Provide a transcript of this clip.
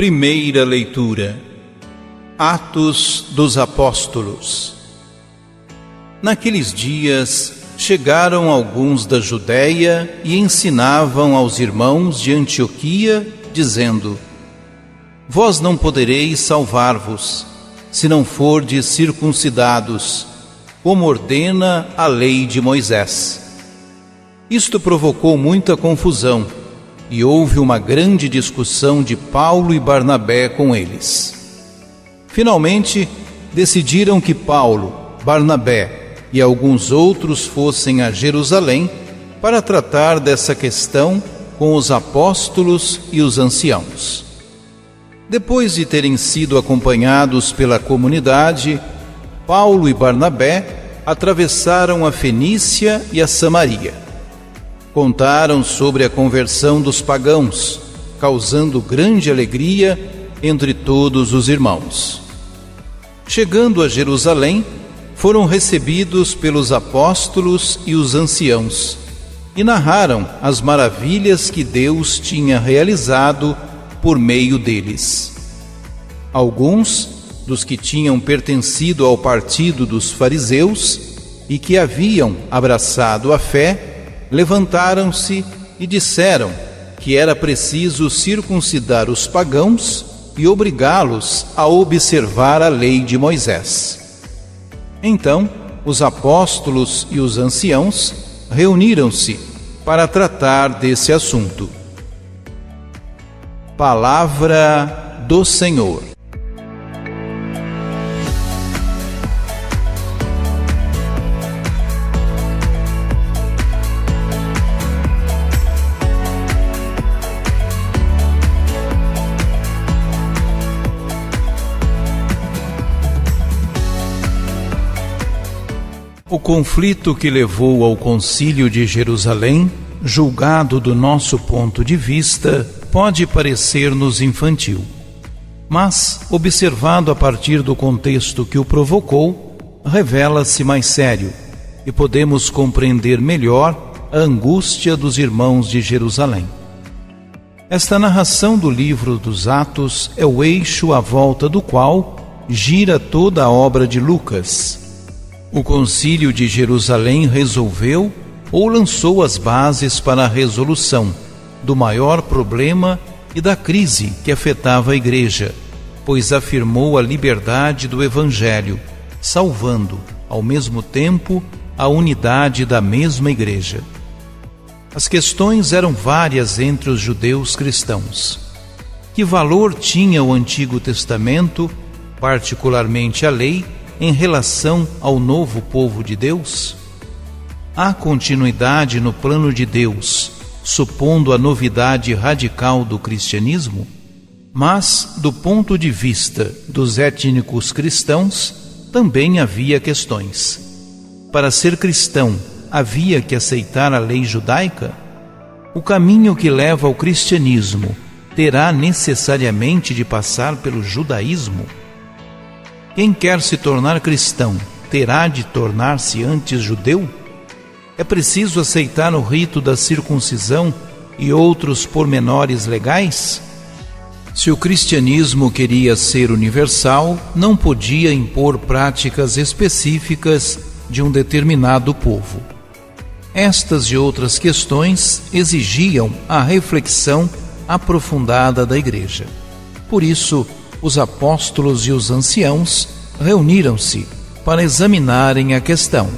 Primeira leitura. Atos dos Apóstolos. Naqueles dias chegaram alguns da Judéia e ensinavam aos irmãos de Antioquia, dizendo: Vós não podereis salvar-vos, se não fordes circuncidados, como ordena a lei de Moisés. Isto provocou muita confusão, e houve uma grande discussão de Paulo e Barnabé com eles. Finalmente, decidiram que Paulo, Barnabé e alguns outros fossem a Jerusalém para tratar dessa questão com os apóstolos e os anciãos. Depois de terem sido acompanhados pela comunidade, Paulo e Barnabé atravessaram a Fenícia e a Samaria. Contaram sobre a conversão dos pagãos, causando grande alegria entre todos os irmãos. Chegando a Jerusalém, foram recebidos pelos apóstolos e os anciãos e narraram as maravilhas que Deus tinha realizado por meio deles. Alguns dos que tinham pertencido ao partido dos fariseus e que haviam abraçado a fé, levantaram-se e disseram que era preciso circuncidar os pagãos e obrigá-los a observar a lei de Moisés. Então, os apóstolos e os anciãos reuniram-se para tratar desse assunto. Palavra do Senhor. O conflito que levou ao Concílio de Jerusalém, julgado do nosso ponto de vista, pode parecer-nos infantil. Mas, observado a partir do contexto que o provocou, revela-se mais sério e podemos compreender melhor a angústia dos irmãos de Jerusalém. Esta narração do livro dos Atos é o eixo à volta do qual gira toda a obra de Lucas. O Concílio de Jerusalém resolveu ou lançou as bases para a resolução do maior problema e da crise que afetava a Igreja, pois afirmou a liberdade do Evangelho, salvando, ao mesmo tempo, a unidade da mesma Igreja. As questões eram várias entre os judeus cristãos. Que valor tinha o Antigo Testamento, particularmente a lei, em relação ao novo povo de Deus? Há continuidade no plano de Deus, supondo a novidade radical do cristianismo? Mas, do ponto de vista dos étnicos cristãos, também havia questões. Para ser cristão, havia que aceitar a lei judaica? O caminho que leva ao cristianismo terá necessariamente de passar pelo judaísmo? Quem quer se tornar cristão terá de tornar-se antes judeu? É preciso aceitar o rito da circuncisão e outros pormenores legais? Se o cristianismo queria ser universal, não podia impor práticas específicas de um determinado povo. Estas e outras questões exigiam a reflexão aprofundada da Igreja. Por isso, os apóstolos e os anciãos reuniram-se para examinarem a questão.